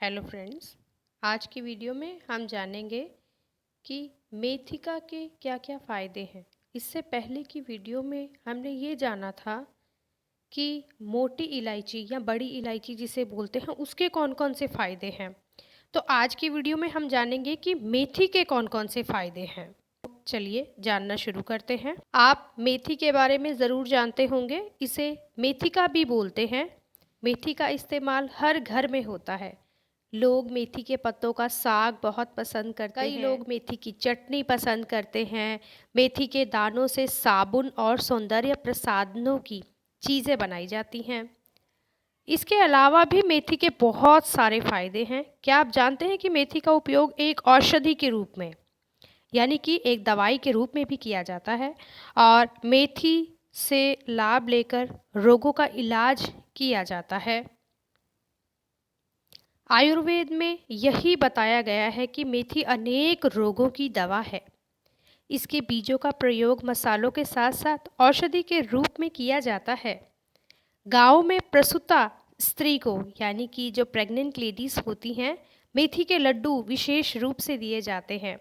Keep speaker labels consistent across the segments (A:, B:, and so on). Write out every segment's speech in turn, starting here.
A: Hello friends. आज की video में हम जानेंगे कि मेथिका के क्या क्या फ़ायदे हैं। इससे पहले की वीडियो में हमने ये जाना था कि मोटी इलायची या बड़ी इलायची जिसे बोलते हैं उसके कौन कौन से फ़ायदे हैं। तो आज की वीडियो में हम जानेंगे कि मेथी के कौन कौन से फ़ायदे हैं। चलिए जानना शुरू करते हैं। आप मेथी के बारे में ज़रूर जानते होंगे, इसे मेथिका भी बोलते हैं। मेथी का इस्तेमाल हर घर में होता है। लोग मेथी के पत्तों का साग बहुत पसंद करते हैं। कई लोग मेथी की चटनी पसंद करते हैं। मेथी के दानों से साबुन और सौंदर्य प्रसाधनों की चीज़ें बनाई जाती हैं। इसके अलावा भी मेथी के बहुत सारे फायदे हैं। क्या आप जानते हैं कि मेथी का उपयोग एक औषधि के रूप में यानी कि एक दवाई के रूप में भी किया जाता है और मेथी से लाभ लेकर रोगों का इलाज किया जाता है। आयुर्वेद में यही बताया गया है कि मेथी अनेक रोगों की दवा है। इसके बीजों का प्रयोग मसालों के साथ साथ औषधि के रूप में किया जाता है। गाँव में प्रसूता स्त्री को यानी कि जो प्रेग्नेंट लेडीज़ होती हैं, मेथी के लड्डू विशेष रूप से दिए जाते हैं।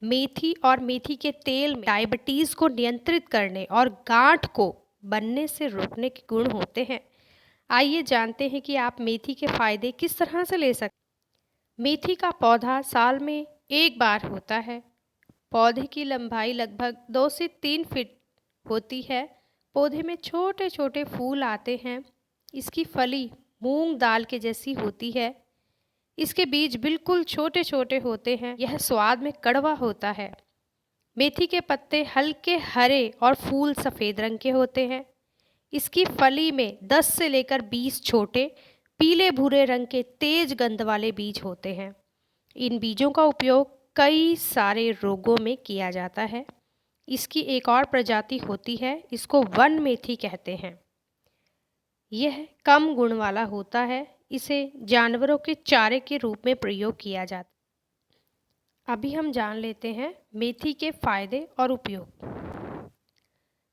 A: मेथी और मेथी के तेल में डायबिटीज़ को नियंत्रित करने और गांठ को बनने से रोकने के गुण होते हैं। आइए जानते हैं कि आप मेथी के फायदे किस तरह से ले सकते हैं। मेथी का पौधा साल में एक बार होता है। पौधे की लंबाई लगभग 2 से 3 फीट होती है। पौधे में छोटे छोटे फूल आते हैं। इसकी फली मूंग दाल के जैसी होती है। इसके बीज बिल्कुल छोटे छोटे होते हैं। यह स्वाद में कड़वा होता है। मेथी के पत्ते हल्के हरे और फूल सफ़ेद रंग के होते हैं। इसकी फली में 10 से लेकर 20 छोटे पीले भूरे रंग के तेज गंध वाले बीज होते हैं। इन बीजों का उपयोग कई सारे रोगों में किया जाता है। इसकी एक और प्रजाति होती है, इसको वन मेथी कहते हैं। यह कम गुण वाला होता है। इसे जानवरों के चारे के रूप में प्रयोग किया जाता है। अभी हम जान लेते हैं मेथी के फायदे और उपयोग।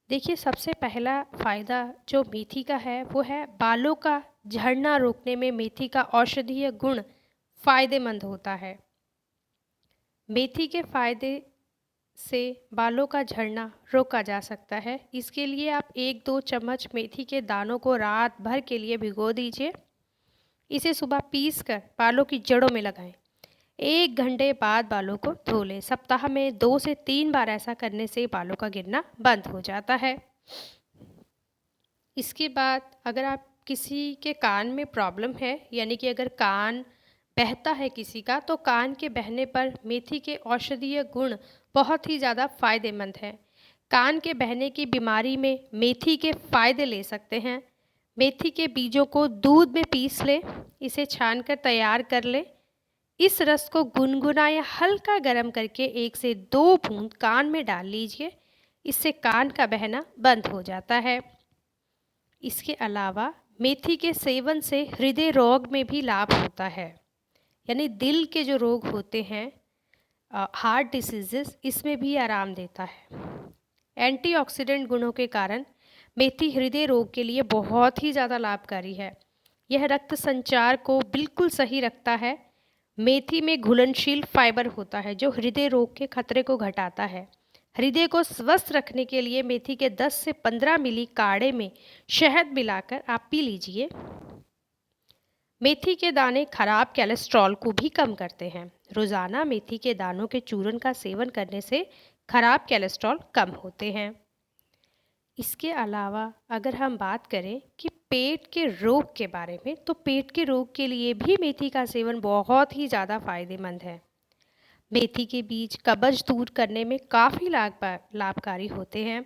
A: देखिए, सबसे पहला फ़ायदा जो मेथी का है वो है बालों का झड़ना रोकने में मेथी का औषधीय गुण फ़ायदेमंद होता है। मेथी के फ़ायदे से बालों का झड़ना रोका जा सकता है। इसके लिए आप 1-2 चम्मच मेथी के दानों को रात भर के लिए भिगो दीजिए। इसे सुबह पीसकर बालों की जड़ों में लगाएं। 1 घंटे बाद बालों को धो लें। सप्ताह में 2 से 3 बार ऐसा करने से बालों का गिरना बंद हो जाता है। इसके बाद अगर आप किसी के कान में प्रॉब्लम है, यानी कि अगर कान बहता है किसी का, तो कान के बहने पर मेथी के औषधीय गुण बहुत ही ज़्यादा फ़ायदेमंद हैं। कान के बहने की बीमारी में मेथी के फ़ायदे ले सकते हैं। मेथी के बीजों को दूध में पीस लें, इसे छानकर तैयार कर लें। इस रस को गुनगुना या हल्का गर्म करके 1 से 2 बूंद कान में डाल लीजिए। इससे कान का बहना बंद हो जाता है। इसके अलावा मेथी के सेवन से हृदय रोग में भी लाभ होता है, यानी दिल के जो रोग होते हैं, हार्ट डिसीजेस, इसमें भी आराम देता है। एंटीऑक्सीडेंट गुणों के कारण मेथी हृदय रोग के लिए बहुत ही ज़्यादा लाभकारी है। यह रक्त संचार को बिल्कुल सही रखता है। मेथी में घुलनशील फाइबर होता है जो हृदय रोग के खतरे को घटाता है। हृदय को स्वस्थ रखने के लिए मेथी के 10 से 15 मिली काढ़े में शहद मिलाकर आप पी लीजिए। मेथी के दाने खराब कोलेस्ट्रॉल को भी कम करते हैं। रोज़ाना मेथी के दानों के चूर्ण का सेवन करने से खराब कोलेस्ट्रॉल कम होते हैं। इसके अलावा अगर हम बात करें कि पेट के रोग के बारे में, तो पेट के रोग के लिए भी मेथी का सेवन बहुत ही ज़्यादा फायदेमंद है। मेथी के बीज कब्ज दूर करने में काफ़ी लाभकारी होते हैं।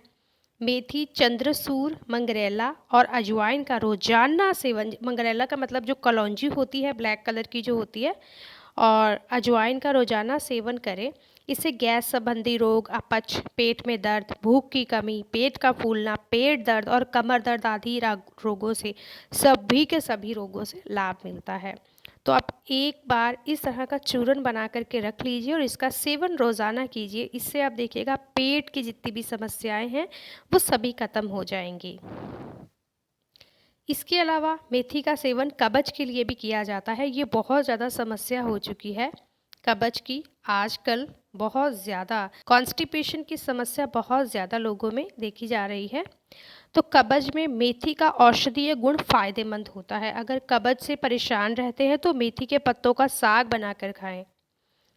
A: मेथी, चंद्रसूर, मंगरेला और अजवाइन का रोजाना सेवन, मंगरेला का मतलब जो कलौंजी होती है, ब्लैक कलर की जो होती है, और अजवाइन का रोजाना सेवन करें। इससे गैस संबंधी रोग, अपच, पेट में दर्द, भूख की कमी, पेट का फूलना, पेट दर्द और कमर दर्द आदि रोगों से, सभी के सभी रोगों से लाभ मिलता है। तो आप एक बार इस तरह का चूर्ण बना करके रख लीजिए और इसका सेवन रोज़ाना कीजिए। इससे आप देखिएगा पेट की जितनी भी समस्याएं हैं वो सभी खत्म हो जाएंगी। इसके अलावा मेथी का सेवन कब्ज के लिए भी किया जाता है। ये बहुत ज़्यादा समस्या हो चुकी है कब्ज की। आजकल बहुत ज़्यादा कॉन्स्टिपेशन की समस्या बहुत ज़्यादा लोगों में देखी जा रही है। तो कब्ज में मेथी का औषधीय गुण फ़ायदेमंद होता है। अगर कब्ज से परेशान रहते हैं तो मेथी के पत्तों का साग बनाकर खाएं।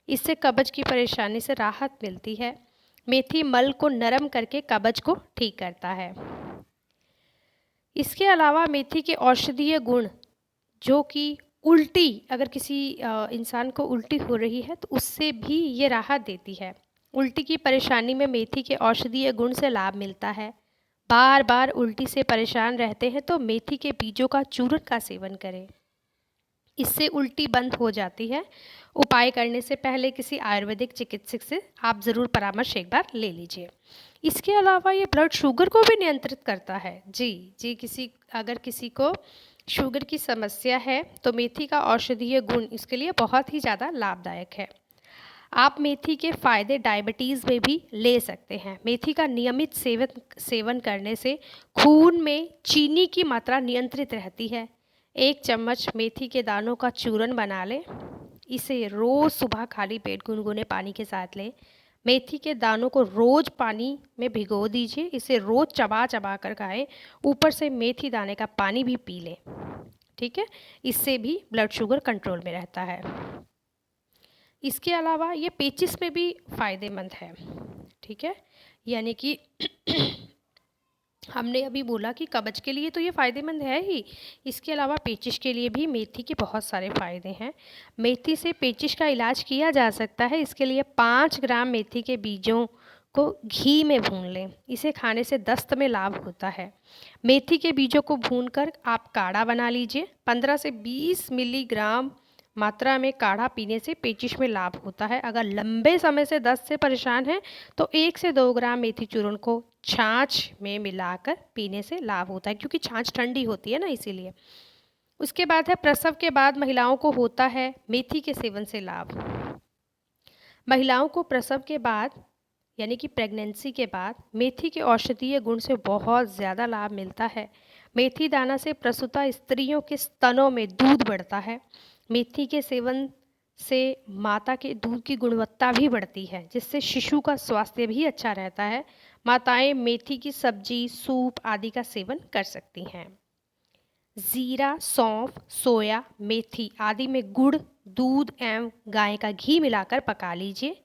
A: इससे कब्ज की परेशानी से राहत मिलती है। मेथी मल को नरम करके कब्ज को ठीक करता है। इसके अलावा मेथी के औषधीय गुण, जो कि उल्टी, अगर किसी इंसान को उल्टी हो रही है तो उससे भी ये राहत देती है। उल्टी की परेशानी में मेथी के औषधीय गुण से लाभ मिलता है। बार बार उल्टी से परेशान रहते हैं तो मेथी के बीजों का चूर्ण का सेवन करें। इससे उल्टी बंद हो जाती है। उपाय करने से पहले किसी आयुर्वेदिक चिकित्सक से आप ज़रूर परामर्श एक बार ले लीजिए। इसके अलावा ये ब्लड शुगर को भी नियंत्रित करता है। जी, अगर किसी को शुगर की समस्या है तो मेथी का औषधीय गुण इसके लिए बहुत ही ज़्यादा लाभदायक है। आप मेथी के फ़ायदे डायबिटीज़ में भी ले सकते हैं। मेथी का नियमित सेवन करने से खून में चीनी की मात्रा नियंत्रित रहती है। 1 चम्मच मेथी के दानों का चूर्ण बना लें। इसे रोज़ सुबह खाली पेट गुनगुने पानी के साथ लें। मेथी के दानों को रोज़ पानी में भिगो दीजिए। इसे रोज़ चबा चबा कर खाएं। ऊपर से मेथी दाने का पानी भी पी लें। ठीक है, इससे भी ब्लड शुगर कंट्रोल में रहता है। इसके अलावा ये पेचिश में भी फ़ायदेमंद है। ठीक है, यानी कि हमने अभी बोला कि कब्ज के लिए तो ये फ़ायदेमंद है ही। इसके अलावा पेचिश के लिए भी मेथी के बहुत सारे फ़ायदे हैं। मेथी से पेचिश का इलाज किया जा सकता है। इसके लिए 5 ग्राम मेथी के बीजों को घी में भून लें। इसे खाने से दस्त में लाभ होता है। मेथी के बीजों को भूनकर आप काढ़ा बना लीजिए। 15 से 20 मिलीग्राम मात्रा में काढ़ा पीने से पेचिश में लाभ होता है। अगर लंबे समय से दस्त से परेशान हैं तो 1 से 2 ग्राम मेथी चूर्ण को छाछ में मिलाकर पीने से लाभ होता है, क्योंकि छाछ ठंडी होती है ना, इसीलिए। उसके बाद है प्रसव के बाद महिलाओं को होता है मेथी के सेवन से लाभ। महिलाओं को प्रसव के बाद यानी कि प्रेगनेंसी के बाद मेथी के औषधीय गुण से बहुत ज़्यादा लाभ मिलता है। मेथी दाना से प्रसूता स्त्रियों के स्तनों में दूध बढ़ता है। मेथी के सेवन से माता के दूध की गुणवत्ता भी बढ़ती है, जिससे शिशु का स्वास्थ्य भी अच्छा रहता है। माताएं मेथी की सब्जी, सूप आदि का सेवन कर सकती हैं। जीरा, सौंफ, सोया, मेथी आदि में गुड़, दूध एवं गाय का घी मिलाकर पका लीजिए।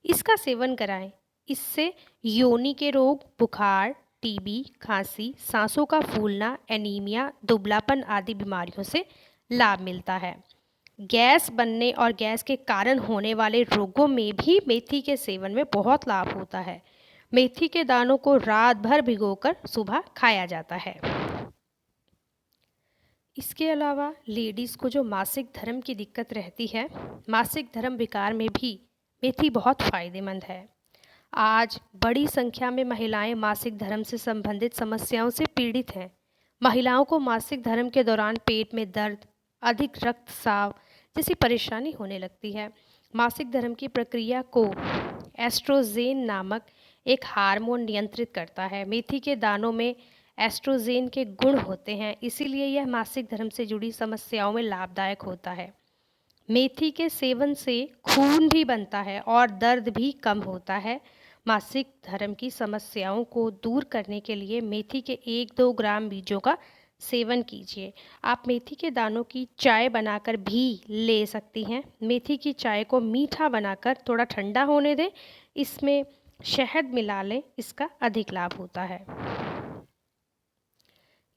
A: इसका सेवन कराएं। इससे योनि के रोग, बुखार, टीबी, खांसी, सांसों का फूलना, एनीमिया, दुबलापन आदि बीमारियों से लाभ मिलता है। गैस बनने और गैस के कारण होने वाले रोगों में भी मेथी के सेवन में बहुत लाभ होता है। मेथी के दानों को रात भर भिगोकर सुबह खाया जाता है। इसके अलावा लेडीज़ को जो मासिक धर्म की दिक्कत रहती है, मासिक धर्म विकार में भी मेथी बहुत फ़ायदेमंद है। आज बड़ी संख्या में महिलाएं मासिक धर्म से संबंधित समस्याओं से पीड़ित हैं। महिलाओं को मासिक धर्म के दौरान पेट में दर्द, अधिक रक्तस्राव जैसी परेशानी होने लगती है। मासिक धर्म की प्रक्रिया को एस्ट्रोजेन नामक एक हार्मोन नियंत्रित करता है। मेथी के दानों में एस्ट्रोजेन के गुण होते हैं, इसीलिए यह मासिक धर्म से जुड़ी समस्याओं में लाभदायक होता है। मेथी के सेवन से खून भी बनता है और दर्द भी कम होता है। मासिक धर्म की समस्याओं को दूर करने के लिए मेथी के 1-2 ग्राम बीजों का सेवन कीजिए। आप मेथी के दानों की चाय बनाकर भी ले सकती हैं। मेथी की चाय को मीठा बनाकर थोड़ा ठंडा होने दें, इसमें शहद मिला लें, इसका अधिक लाभ होता है।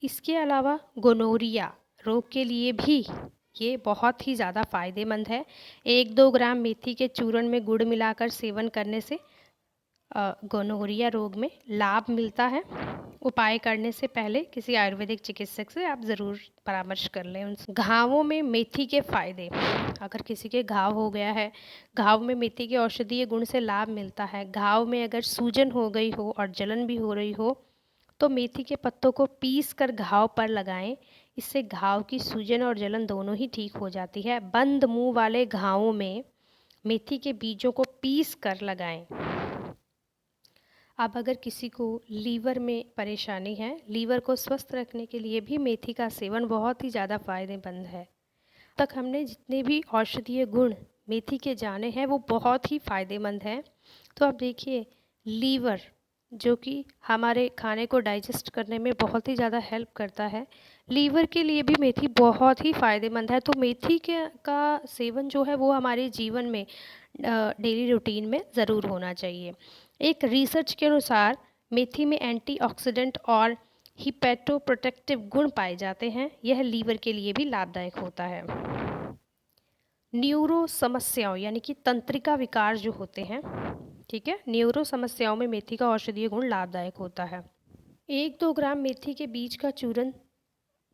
A: इसके अलावा गोनोरिया रोग के लिए भी ये बहुत ही ज़्यादा फ़ायदेमंद है। 1-2 ग्राम मेथी के चूर्ण में गुड़ मिलाकर सेवन करने से गोनोरिया रोग में लाभ मिलता है। उपाय करने से पहले किसी आयुर्वेदिक चिकित्सक से आप ज़रूर परामर्श कर लें उनसे। घावों में मेथी के फ़ायदे, अगर किसी के घाव हो गया है, घाव में मेथी के औषधीय गुण से लाभ मिलता है। घाव में अगर सूजन हो गई हो और जलन भी हो रही हो तो मेथी के पत्तों को पीस कर घाव पर लगाएं। इससे घाव की सूजन और जलन दोनों ही ठीक हो जाती है। बंद मुंह वाले घावों में मेथी के बीजों को पीस कर लगाएं। अब अगर किसी को लीवर में परेशानी है, लीवर को स्वस्थ रखने के लिए भी मेथी का सेवन बहुत ही ज़्यादा फ़ायदेमंद है। तक हमने जितने भी औषधीय गुण मेथी के जाने हैं वो बहुत ही फ़ायदेमंद हैं। तो आप देखिए, लीवर जो कि हमारे खाने को डाइजेस्ट करने में बहुत ही ज़्यादा हेल्प करता है, लीवर के लिए भी मेथी बहुत ही फ़ायदेमंद है। तो मेथी के का सेवन जो है वो हमारे जीवन में डेली रूटीन में ज़रूर होना चाहिए। एक रिसर्च के अनुसार मेथी में एंटीऑक्सीडेंट और हिपैटोप्रोटेक्टिव गुण पाए जाते हैं। यह लीवर के लिए भी लाभदायक होता है। न्यूरो समस्याओं यानी कि तंत्रिका विकार जो होते हैं, ठीक है, न्यूरो समस्याओं में मेथी का औषधीय गुण लाभदायक होता है। 1-2 ग्राम मेथी के बीज का चूर्ण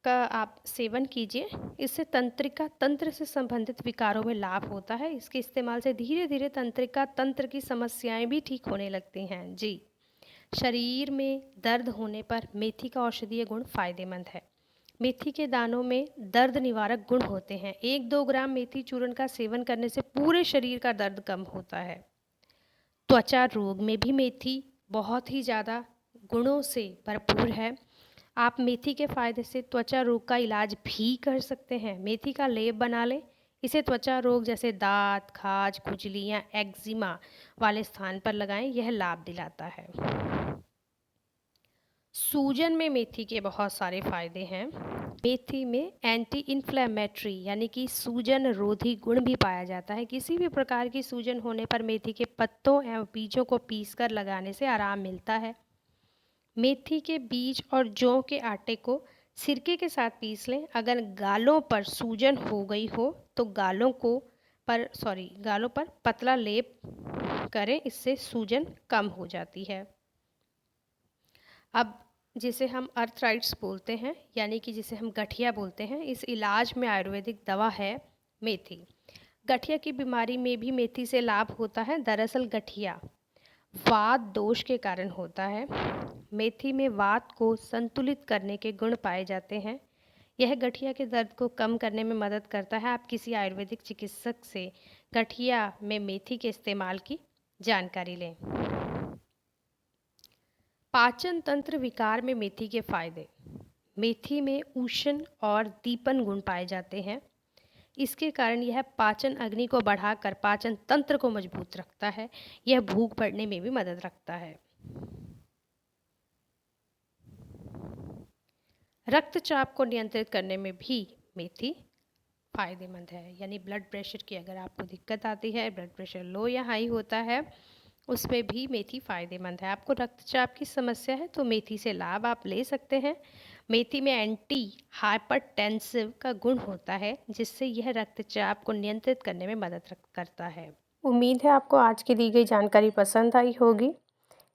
A: का आप सेवन कीजिए। इससे तंत्रिका तंत्र से संबंधित विकारों में लाभ होता है। इसके इस्तेमाल से धीरे धीरे तंत्रिका तंत्र की समस्याएं भी ठीक होने लगती हैं। जी, शरीर में दर्द होने पर मेथी का औषधीय गुण फायदेमंद है। मेथी के दानों में दर्द निवारक गुण होते हैं। 1-2 ग्राम मेथी चूर्ण का सेवन करने से पूरे शरीर का दर्द कम होता है। त्वचा रोग में भी मेथी बहुत ही ज़्यादा गुणों से भरपूर है। आप मेथी के फ़ायदे से त्वचा रोग का इलाज भी कर सकते हैं। मेथी का लेप बना लें। इसे त्वचा रोग जैसे दांत, खाज, खुजली या एक्जिमा वाले स्थान पर लगाएं। यह लाभ दिलाता है। सूजन में मेथी के बहुत सारे फ़ायदे हैं। मेथी में एंटी इन्फ्लेमेटरी यानी कि सूजन रोधी गुण भी पाया जाता है। किसी भी प्रकार की सूजन होने पर मेथी के पत्तों एवं बीजों को पीसकर लगाने से आराम मिलता है। मेथी के बीज और जौ के आटे को सिरके के साथ पीस लें। अगर गालों पर सूजन हो गई हो तो गालों पर पतला लेप करें। इससे सूजन कम हो जाती है। अब जिसे हम अर्थराइट्स बोलते हैं यानी कि जिसे हम गठिया बोलते हैं, इस इलाज में आयुर्वेदिक दवा है मेथी। गठिया की बीमारी में भी मेथी से लाभ होता है। दरअसल गठिया वात दोष के कारण होता है। मेथी में वात को संतुलित करने के गुण पाए जाते हैं। यह गठिया के दर्द को कम करने में मदद करता है। आप किसी आयुर्वेदिक चिकित्सक से गठिया में मेथी के इस्तेमाल की जानकारी लें। पाचन तंत्र विकार में मेथी के फायदे। मेथी में ऊष्ण और दीपन गुण पाए जाते हैं। इसके कारण यह पाचन अग्नि को बढ़ाकर पाचन तंत्र को मजबूत रखता है। यह भूख बढ़ने में भी मदद रखता है। रक्तचाप को नियंत्रित करने में भी मेथी फायदेमंद है। यानी ब्लड प्रेशर की अगर आपको दिक्कत आती है, ब्लड प्रेशर लो या हाई होता है, उसमें भी मेथी फ़ायदेमंद है। आपको रक्तचाप की समस्या है तो मेथी से लाभ आप ले सकते हैं। मेथी में एंटी हाइपरटेंसिव का गुण होता है जिससे यह रक्तचाप को नियंत्रित करने में मदद करता है। उम्मीद है आपको आज की दी गई जानकारी पसंद आई होगी।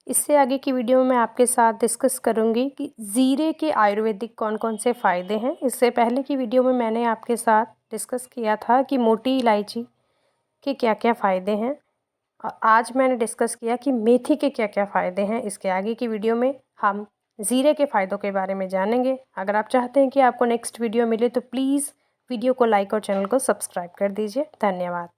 A: इससे आगे की वीडियो में मैं आपके साथ डिस्कस करूंगी कि ज़ीरे के आयुर्वेदिक कौन कौन से फ़ायदे हैं। इससे पहले की वीडियो में मैंने आपके साथ डिस्कस किया था कि मोटी इलायची के क्या क्या फ़ायदे हैं। आज मैंने डिस्कस किया कि मेथी के क्या क्या फ़ायदे हैं। इसके आगे की वीडियो में हम ज़ीरे के फ़ायदों के बारे में जानेंगे। अगर आप चाहते हैं कि आपको नेक्स्ट वीडियो मिले तो प्लीज़ वीडियो को लाइक और चैनल को सब्सक्राइब कर दीजिए। धन्यवाद।